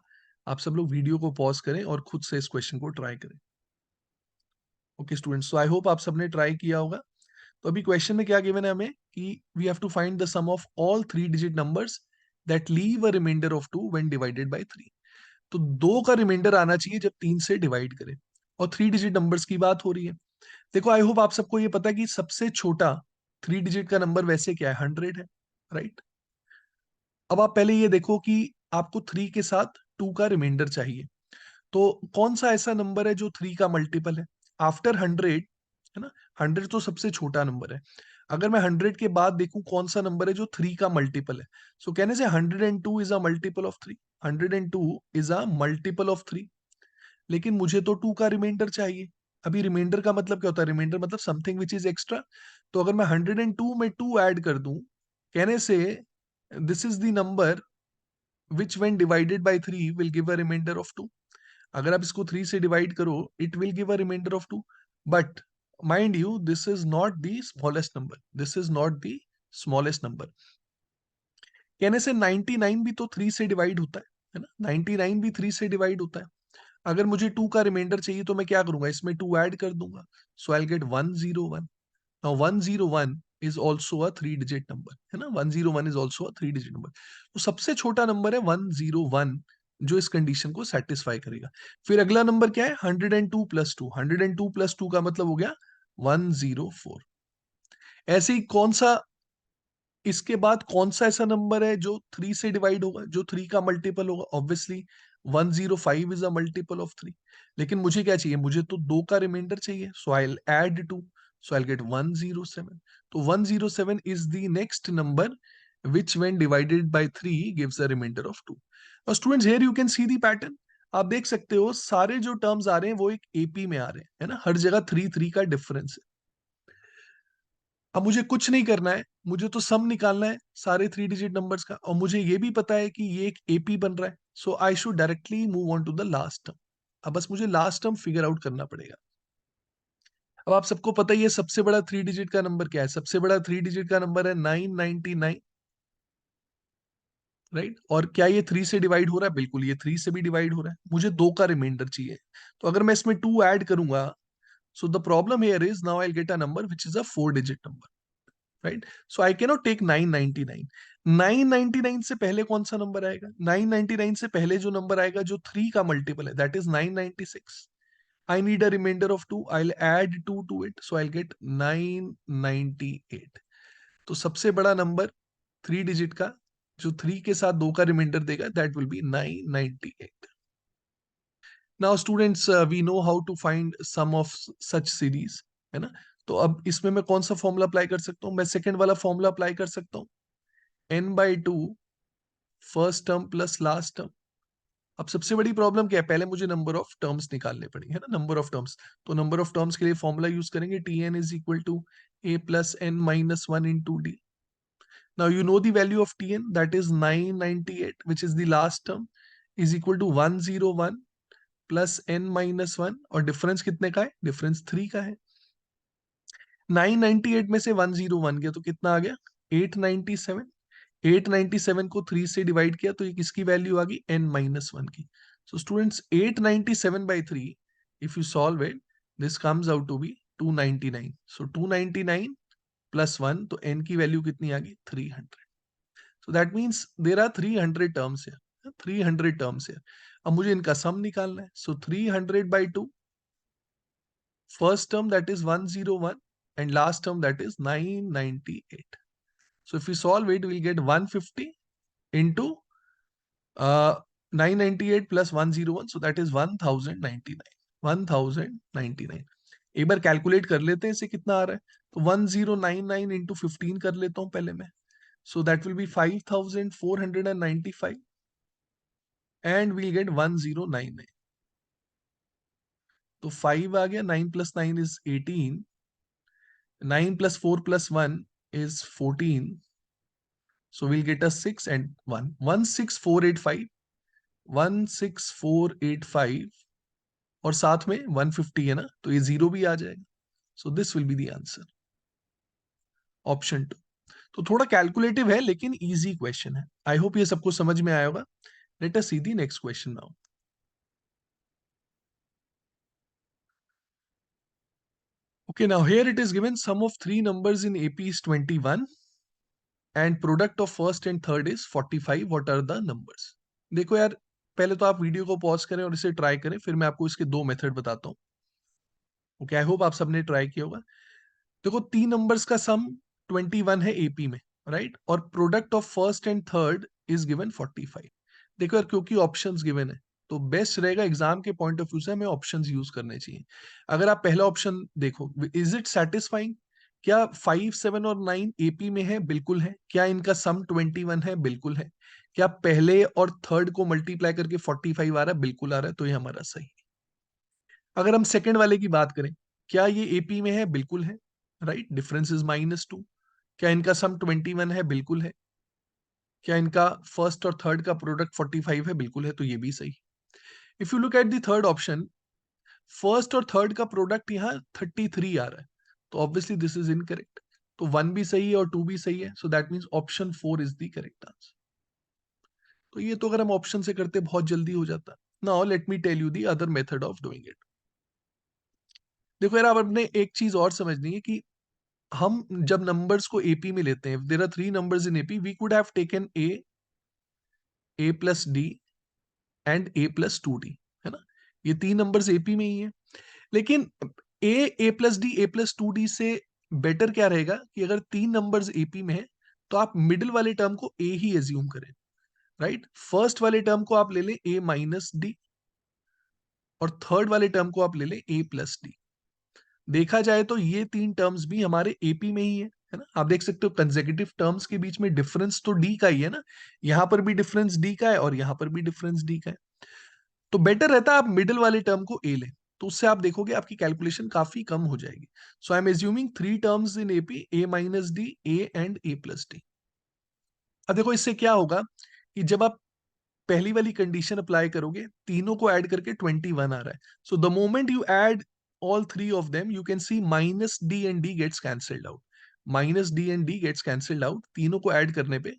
आप सब लोग वीडियो को पॉज करें और खुद से इस क्वेश्चन को ट्राई करें। Okay students, so I hope आप सबने ट्राई किया होगा। तो अभी क्वेश्चन में क्या गिवन है हमें कि we have to find the sum of all 3 digit numbers that leave a remainder of 2 when divided by 3। तो 2 का रिमाइंडर आना चाहिए जब 3 से डिवाइड करें, और 3 डिजिट नंबर्स की बात हो रही है। देखो आई होप आप सबको ये पता है कि सबसे छोटा 3 डिजिट का नंबर वैसे क्या है, 100 है, राइट। अब आप पहले ये देखो कि आपको 3 के साथ 2 का रिमाइंडर चाहिए। तो कौन सा ऐसा नंबर है जो 3 का मल्टीपल है आफ्टर 100, है ना। 100 तो सबसे छोटा नंबर है। अगर मैं 100 के बाद देखूं कौन सा नंबर है जो 3 का मल्टीपल है, सो कहने से 102 is a multiple of 3। 102 is a multiple of 3, लेकिन मुझे तो 2 का रिमाइंडर चाहिए। अभी रिमाइंडर का मतलब क्या होता है? रिमाइंडर मतलब समथिंग विच इज एक्स्ट्रा। तो अगर मैं 102 में 2 ऐड कर दूं, कहने से this is the number which when divided by 3 will give a remainder of 2। अगर आप इसको 3 से डिवाइड करो, it will give a remainder of 2। But mind you, this is not the smallest number, this is not the smallest number. कहने से 99 भी तो 3 से डिवाइड होता है ना? 99 भी 3 से डिवाइड होता है। अगर मुझे 2 का रिमाइंडर चाहिए तो मैं क्या करूंगा? इसमें 2 ऐड कर दूंगा, so I will get 101। Now 101 is also a 3 digit number, है ना? 101 is also a 3 digit number. तो सबसे छोटा नंबर है 101 जो इस कंडीशन को सेटिस्फाई करेगा। फिर अगला नंबर क्या है? 102 प्लस 2। 102 प्लस 2 का मतलब हो गया 104। ऐसे ही कौन सा, इसके बाद कौन सा ऐसा नंबर है जो 3 से डिवाइड होगा, जो 3 का मल्टीपल होगा? Obviously 105 is a multiple of 3। लेकिन मुझे क्या चाहिए? मुझे तो 2 का रिमाइंडर चाहिए, so I will add 2, so I will get 107। तो 107 is the next number which when divided by 3 gives a remainder of 2। Now students, here you can see the pattern। आप देख सकते हो सारे जो टर्म्स आ रहे हैं वो एक एपी में आ रहे हैं, है ना? हर जगह 3 का डिफरेंस है। अब मुझे कुछ नहीं करना है, मुझे तो सम निकालना है सारे 3 डिजिट नंबर्स का, और मुझे ये भी पता है कि ये एक एपी बन रहा है, so I should directly move on to the last term. अब बस मुझे लास्ट टर्म फिगर आउट करना पड़ेगा। अब आप सबको पता ही है सबसे बड़ा 3 डिजिट का नंबर क्या है? सबसे बड़ा 3 डिजिट का नंबर है 999, राइट? और क्या ये 3 से डिवाइड हो रहा है? बिल्कुल, ये 3 से भी डिवाइड हो रहा है। मुझे 2 का रिमाइंडर चाहिए, तो अगर मैं इसमें 2 ऐड करूंगा, so the problem here is now I get a number which is a 4 digit number, right? So I cannot take 999। 999 से पहले कौन सा नंबर आएगा? 999 से पहले जो नंबर आएगा जो 3 का मल्टीपल है, that is 996। I need a remainder of 2, I will add 2 to it, so I will get 998। तो सबसे बड़ा नंबर 3 डिजिट का जो 3 के साथ 2 का रिमाइंडर देगा, that will be 998। Now students, we know how to find sum of such series, है ना? तो अब इसमें मैं कौन सा फॉर्मूला अप्लाई कर सकता हूँ? मैं सेकंड वाला फॉर्मूला अप्लाई कर सकता हूँ, n/2 first term plus last term. अब सबसे बड़ी प्रॉब्लम क्या है? पहले मुझे नंबर ऑफ टर्म्स निकालने पड़ेंगे, है ना? नंबर ऑफ टर्म्स, तो नंबर ऑफ टर्म्स के लिए फॉर्मूला यूज करेंगे, Tn is equal to a plus n minus 1 into d. Now you know the value of Tn, that is 998, which is the last term, is equal to 101 plus n minus 1, और difference कितने का है? Difference 3 का है। 998 में से 101 गया तो कितना आ गया? 897। 897 को 3 से डिवाइड किया तो ये किसकी वैल्यू आ गई? n माइनस 1 की। So students, 897 by 3, if you solve it, this comes out to be 299। So 299 plus 1, तो n की वैल्यू कितनी आ गई? 300। So that means there are 300 terms है, 300 टर्म्स है। अब मुझे इनका सम निकालना है, सो 300 by 2, first term that is 101 and last term that is 998. So if we solve it, we'll get 150 into 998 plus 101, so that is 1099। 1099 एक बार कैलकुलेट कर लेते हैं इसे कितना आ रहा है। तो 1099 इंटू 15 कर लेता हूं पहले मैं, so that will be 5495 and we'll get 1099। तो 5 आ गया, 9 plus 9 is 18, 9 plus 4 plus 1 is 14. So we'll get a 6 and 1. 16485, 16485, और साथ में 150 है ना, तो ये 0 भी आ जाएगा। So this will be the answer, option 2। तो थोड़ा कैलकुलेटिव है लेकिन इजी क्वेश्चन है। आई होप ये सबको समझ में आया होगा। Let us see the next question now. Okay, now here it is given sum of 3 numbers in AP is 21 and product of first and third is 45. What are the numbers? देखो यार, पहले तो आप वीडियो को pause करें और इसे try करें, फिर मैं आपको इसके 2 मेथड बताता हूँ। ओके, आई होप आप सबने ट्राई किया होगा। देखो, 3 नंबर्स का सम 21 है एपी में, राइट? और product of first and third is given 45। देखो यार, क्योंकि ऑप्शंस गिवन है तो बेस्ट रहेगा एग्जाम के पॉइंट ऑफ व्यू से हमें ऑप्शंस यूज करने चाहिए। अगर आप पहला ऑप्शन देखो, इज इट सेटिस्फाइंग? क्या 5, 7 और 9 एपी में है? बिल्कुल है। क्या इनका सम 21 है? बिल्कुल है। क्या पहले और थर्ड को मल्टीप्लाई करके 45 आ रहा है? बिल्कुल आ रहा है, तो ये हमारा सही है। अगर हम सेकंड वाले की बात करें, क्या ये एपी में है? बिल्कुल है, राइट, डिफरेंस इज -2। क्या इनका सम 21 है? बिल्कुल है। क्या इनका फर्स्ट और थर्ड का प्रोडक्ट 45 है? बिल्कुल है, तो ये भी सही। If you look at the third option, first और थर्ड का प्रोडक्ट यहाँ 33 आ रहा है, तो ऑब्वियसली दिस इज इनकरेक्ट। तो 1 भी सही है और 2 भी सही है, सो that means option 4 is the correct answer. तो ये तो अगर हम ऑप्शन से करते बहुत जल्दी हो जाता। Now let me tell you the other method of doing it. देखो यार, अब अपने एक चीज और समझनी है कि हम जब नंबर्स को एपी में लेते हैं, there are 3 numbers in AP, we could have taken a plus d and a plus 2d, है ना? ये 3 नंबर्स एपी में ही है। लेकिन ए प्लस डी, ए प्लस 2d से बेटर क्या रहेगा कि अगर 3 नंबर्स एपी में है तो आप मिडिल वाले टर्म को ए ही एज्यूम करें, राइट? फर्स्ट वाले टर्म को आप ले लें ए माइनस डी, और थर्ड वाले टर्म को आप ले लें ए प्लस डी। देखा जाए तो ये 3 टर्म्स भी हमारे एपी में ही है ना? आप देख सकते हो कंसेक्यूटिव टर्म्स के बीच में डिफरेंस तो डी का ही है ना। यहां पर भी डिफरेंस डी का है और यहां पर भी डिफरेंस डी का है। तो बेटर रहता है आप मिडिल वाले टर्म को ए लें, तो उससे आप देखोगे आपकी कैलकुलेशन काफी कम हो जाएगी। So I am assuming 3 terms in AP, a minus d, a and a plus d. अब देखो इससे क्या होगा कि जब आप पहली वाली कंडीशन अप्लाई करोगे, तीनों को ऐड करके 21 आ रहा है। So the moment you add all three of them, you can see minus d and d gets cancelled out. Minus d and d gets cancelled out. तीनों को ऐड करने पे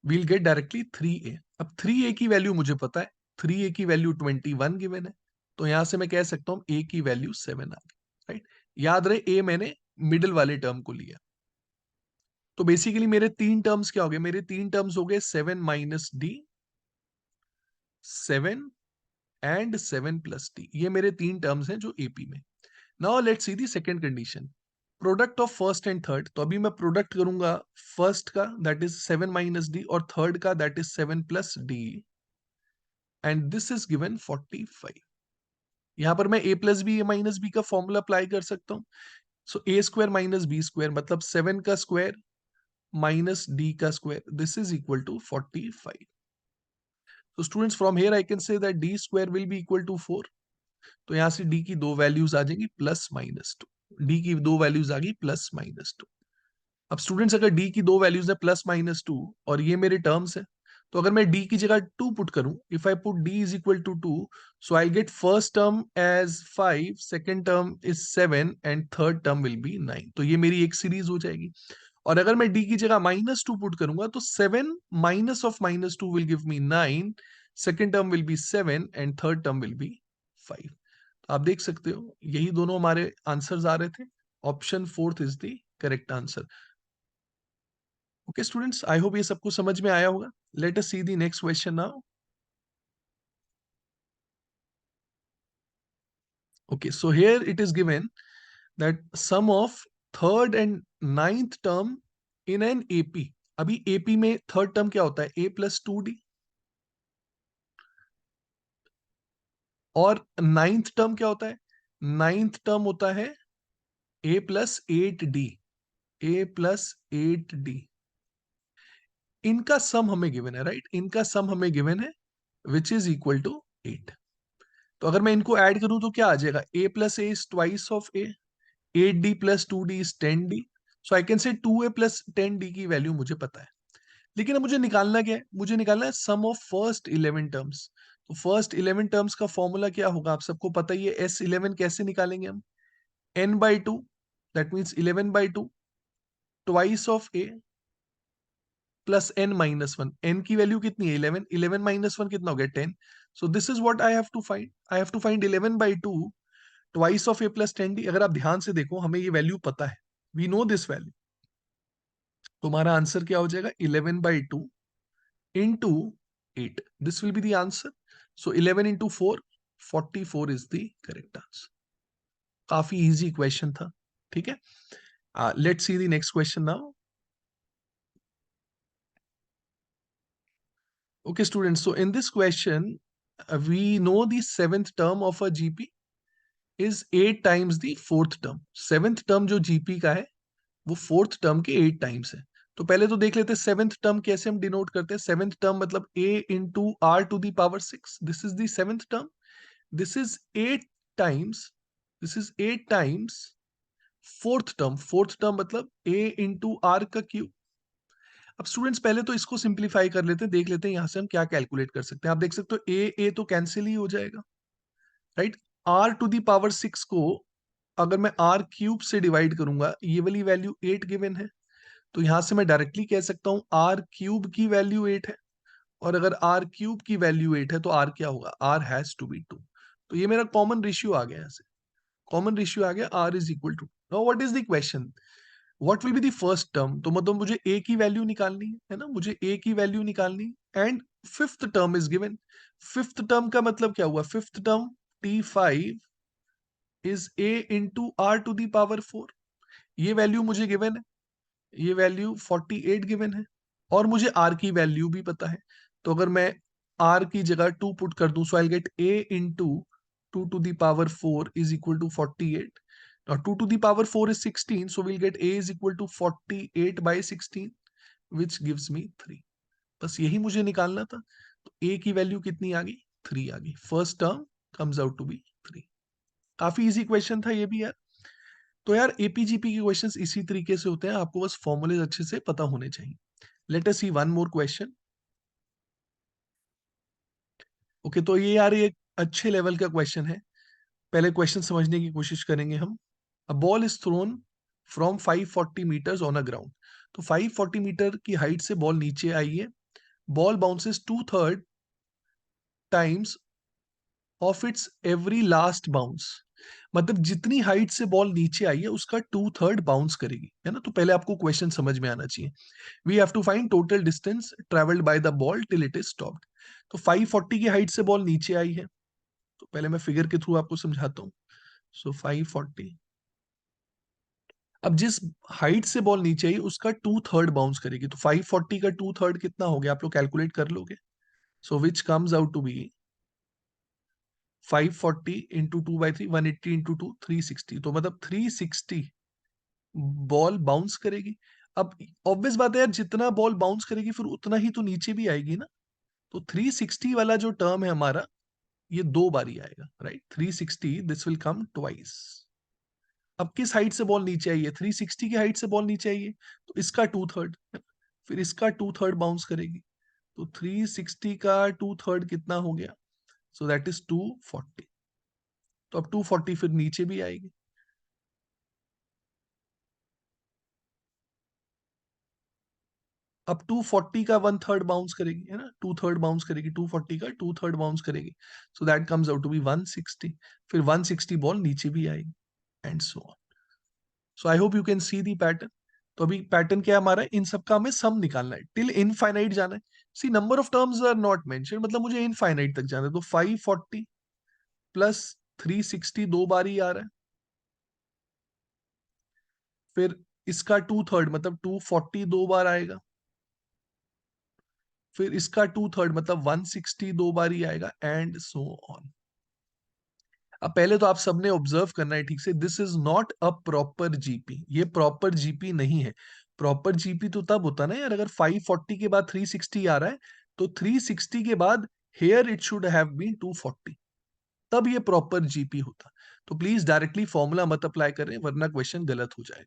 we'll get directly 3a. अब 3a की value मुझे पता है, 3a की वैल्यू 21 गिवन है, तो यहां से मैं कह सकता हूं a की वैल्यू 7 आ गई, राइट? याद रहे a मैंने मिडिल वाले टर्म को लिया। तो बेसिकली मेरे 3 टर्म्स क्या हो गए? मेरे 3 टर्म्स हो गए 7 minus D, 7 and 7 plus D. ये मेरे 3 टर्म्स हैं जो एपी में। Now let's see the second condition, product of first and third. तो अभी मैं प्रोडक्ट करूंगा फर्स्ट का, दैट इज 7 माइनस डी, और थर्ड का that is 7 plus d, and this is given 45। यहां पर मैं ए प्लस बी, ए माइनस बी का फॉर्मूला अप्लाई कर सकता हूं। सो a square minus b square मतलब 7 का स्क्वायर माइनस डी का square, this is equal to 45। तो students from here I can say that d square will be equal to 4। तो यहां से डी की दो वैल्यूज आ जाएंगी +-2, डी की दो वैल्यूज आ गई +-2। अब स्टूडेंट्स अगर डी की दो वैल्यूज है +-2 और ये मेरे टर्म्स है, तो अगर मैं डी की जगह 2 पुट करूं, if I put d is equal to 2, so I get first term as 5, second term is 7 and third term will be 9। तो ये मेरी एक सीरीज हो जाएगी। और अगर मैं डी की जगह -2 पुट करूंगा तो 7 minus of -2 will give me 9, second term will B 7 and third term will B 5। आप देख सकते हो यही दोनों हमारे आंसर्स आ रहे थे। Option fourth is the correct answer. Okay students, I hope ये सब कुछ समझ में आया होगा। Let us see the next question now. Okay, so here it is given that sum of third and ninth term in an AP. अभी AP में third term क्या होता है? ए प्लस 2d, और नाइन्थ टर्म क्या होता है? नाइन्थ टर्म होता है ए प्लस 8d, ए प्लस 8d। इनका सम हमें गिवन है, राइट? इनका सम हमें गिवन है विच इज इक्वल टू 8। तो अगर मैं इनको ऐड करूं तो क्या आ जाएगा? A plus a is twice of a, 8d plus 2d is 10d। So I can say 2a plus 10d की वैल्यू मुझे पता है। लेकिन अब मुझे निकालना क्या है? मुझे निकालना है सम ऑफ फर्स्ट 11 टर्म्स। तो फर्स्ट 11 टर्म्स का फॉर्मूला क्या होगा? आप सबको पता ही है। S11 कैसे निकालेंगे हम? n/2, that means 11/2 twice of a plus n-1। n की वैल्यू कितनी है? 11, 11 माइनस 1 कितना हो गया? 10। So this is what I have to find. I have to find 11/2 twice of a plus 10d। अगर आप ध्यान से देखो, हमें ये वैल्यू पता है, वी नो दिस वैल्यू। तुम्हारा आंसर क्या हो जाएगा? 11/2 into 8, this will be the answer. So 11 into 4, 44 is the correct answer. काफी इजी क्वेश्चन था, ठीक है? Let's see the next question now. Okay students, so in this question we know the seventh term of a GP is 8 times the fourth term। Seventh term जो GP का है वो fourth term के 8 times है। तो पहले तो देख लेते हैं सेवेंथ टर्म कैसे हम डिनोट करते हैं। सेवेंथ टर्म मतलब a into r to the power 6, this is the seventh term. This is 8 times, this is 8 times fourth term. Fourth term मतलब a इंटू आर का क्यूब। अब स्टूडेंट्स पहले तो इसको सिंप्लीफाई कर लेते हैं, देख लेते हैं यहां से हम क्या कैलकुलेट कर सकते हैं। आप देख सकते हो ए तो कैंसिल ही हो जाएगा, right. R to the power 6 को अगर मैं आर क्यूब से डिवाइड करूंगा, ये वाली वैल्यू 8 गिवन है, तो यहां से मैं डायरेक्टली कह सकता हूं आर क्यूब की वैल्यू 8 है। और अगर आर क्यूब की वैल्यू 8 है तो आर क्या होगा, आर हैज टू बी 2। तो ये मेरा कॉमन रेशियो आ गया, यहाँ से कॉमन रेशियो आ गया, r is equal to. Now what is the question, what will be the first term. तो मतलब मुझे ए की वैल्यू निकालनी है ना, मुझे ए की वैल्यू निकालनी and fifth term is given. Fifth term का मतलब क्या हुआ, fifth term T5 is a into r to the power 4। ये वैल्यू मुझे गिवन है, ये वैल्यू 48 गिवन है, और मुझे आर की वैल्यू भी पता है। तो अगर मैं आर की जगह 2 पुट कर दूं, so I get a into 2 to the power 4 is equal to 48। Now 2 to the power 4 is 16, so we'll get a is equal to 48 by 16, which gives me 3। बस यही मुझे निकालना था। तो a की वैल्यू कितनी आ गई, 3 आ गई। First term comes out to be 3। काफी इजी क्वेश्चन था ये भी यार। तो यार एपीजीपी के क्वेश्चंस इसी तरीके से होते हैं, आपको बस फॉर्मूले अच्छे से पता होने चाहिए। लेट अस सी वन मोर क्वेश्चन। ओके, तो ये यार ये अच्छे लेवल का क्वेश्चन है। पहले क्वेश्चन समझने की कोशिश करेंगे हम। A ball is thrown from 540 meters on a ground. तो 540 मीटर की हाइट से बॉल नीचे आई है। Ball bounces 2/3 times of its every last bounce. मतलब जितनी हाइट से बॉल नीचे आई है उसका 2/3 बाउंस करेगी, है ना। तो पहले आपको क्वेश्चन समझ में आना चाहिए। We have to find total distance travelled by the ball till it is stopped. तो 540 की हाइट से बॉल नीचे आई है, तो पहले मैं फिगर के थ्रू आपको समझाता हूँ। सो 540, अब जिस हाइट से बॉल नीचे आई उसका 2/3 बाउंस करेगी। तो 540 का 2/3 कितना हो गया, आप लोग कैलकुलेट कर लोगे। So which comes out to be 540 into 2/3, 180 into 2, 360। तो मतलब 360 बॉल बाउंस करेगी। अब ऑब्वियस बात है यार, जितना बॉल बाउंस करेगी फिर उतना ही तो नीचे भी आएगी ना। तो 360 वाला जो टर्म है हमारा, ये 2 बार ही आएगा, right. 360 this will come twice. अब किस हाइट से बॉल नीचे आई है, 360 की हाइट से बॉल नीचे आई है, तो इसका 2/3, फिर इसका 2/3 बाउंस करेगी। तो 360 का 2/3 कितना हो गया, सो दैट इज 240। तो अब 240 फिर नीचे भी आएगी। अब 240 का 1/3 बाउंस करेगी, है ना, 2/3 बाउंस करेगी, 240 का 2/3 बाउंस करेगी। So that comes out to be 160। फिर 160 बॉल नीचे भी आएगी, and so on. So I hope you can see the pattern. तो अभी पैटर्न क्या है हमारा, इन सबका हमें सम निकालना है, टिल इनफाइनाइट जाना है। See number of terms are not mention, मतलब मुझे इनफाइनाइट तक जाना है। तो 540 प्लस 360 दो बार ही आ रहा है, फिर इसका 2/3 मतलब 240 दो बार आएगा, फिर इसका 2/3 मतलब 160 दो बार ही आएगा, एंड सो ऑन। अब पहले तो आप सबने ऑब्जर्व करना है ठीक से, this is not a proper GP. ये प्रॉपर जीपी नहीं है। प्रॉपर जीपी तो तब होता ना यार, अगर 540 के बाद 360 आ रहा है, तो 360 के बाद here it should have been 240, तब ये प्रॉपर जीपी होता। तो प्लीज डायरेक्टली फॉर्मूला मत अप्लाई करें, वरना क्वेश्चन गलत हो जाएगा।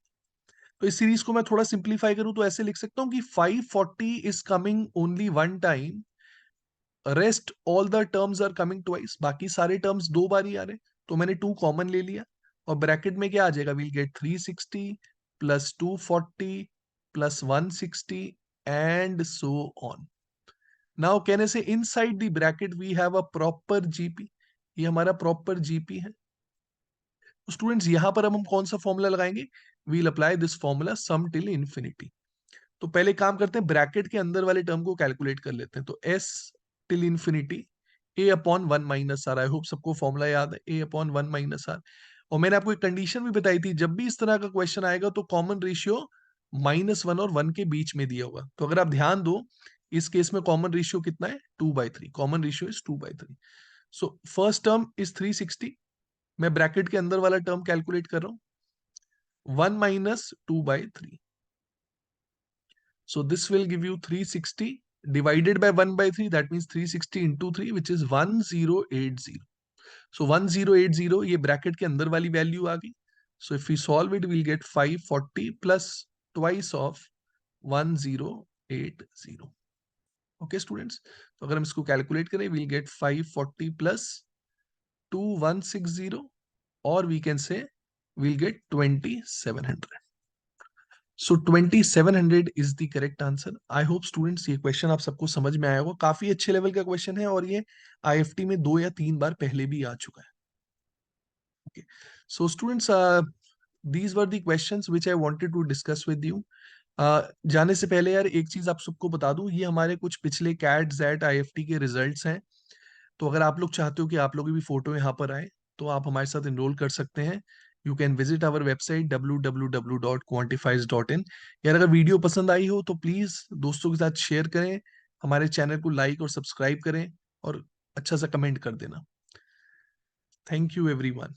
तो इस सीरीज को मैं थोड़ा सिंप्लीफाई करूं तो ऐसे लिख सकता हूं कि 540 is coming only one time, rest all the terms are coming twice. बाकी सारे टर्म्स दो बार ही आ रहे, तो मैंने 2 कॉमन ले लिया। और ब्रैकेट में क्या आ जाएगा, we'll get 360 plus 240 plus 160 and so on. Now कहने से inside the bracket we have a proper GP. ये हमारा प्रॉपर जीपी है। तो स्टूडेंट्स यहां पर अब हम कौन सा फॉर्मूला लगाएंगे, we'll apply this formula sum till infinity. तो पहले काम करते हैं, ब्रैकेट के अंदर वाले टर्म को कैलकुलेट कर लेते हैं। तो S till infinity a upon 1 - r. I hope सबको फॉर्मूला याद है, ए अपॉन 1 - आर। और मैंने आपको एक कंडीशन भी बताई थी, जब भी इस तरह का क्वेश्चन आएगा तो कॉमन रेशियो -1 और 1 के बीच में दिया होगा। तो अगर आप ध्यान दो, इस केस में कॉमन रेशियो कितना है, 2/3। Common ratio is 2/3। So first term is 360। मैं ब्रैकेट के अंदर वाला टर्म कैलकुलेट कर रहा हूं, 1 - 2/3। So this will give you 360 divided by 1 by 3, that means 360 into 3, which is 1080. So 1080 ये ब्रैकेट के अंदर वाली वैल्यू आ गई. So if we solve it, we'll get 540 plus twice of 1080. Okay students, तो अगर हम इसको कैलकुलेट करें, we'll get 540 plus 2160, or we can say we'll get 2700. So 2700 is the correct answer. I hope students ये question आप सबको समझ में आया होगा. काफी अच्छे लेवल का क्वेश्चन है और ये IFT में 2 या 3 बार पहले भी आ चुका है. Okay. So students, these were the questions which I wanted to discuss with you. जाने से पहले यार एक चीज आप सबको बता दूं, ये हमारे कुछ पिछले कैट जेट IFT के रिजल्ट्स हैं. तो अगर आप लोग चाहते हो कि आप लोग की भी फोटो यहाँ पर आए, तो आप हमारे साथ इनरोल कर सकते हैं. You can visit our website www.quantifies.in. यार अगर वीडियो पसंद आई हो तो प्लीज दोस्तों के साथ शेयर करें, हमारे चैनल को लाइक और सब्सक्राइब करें और अच्छा सा कमेंट कर देना. Thank you everyone.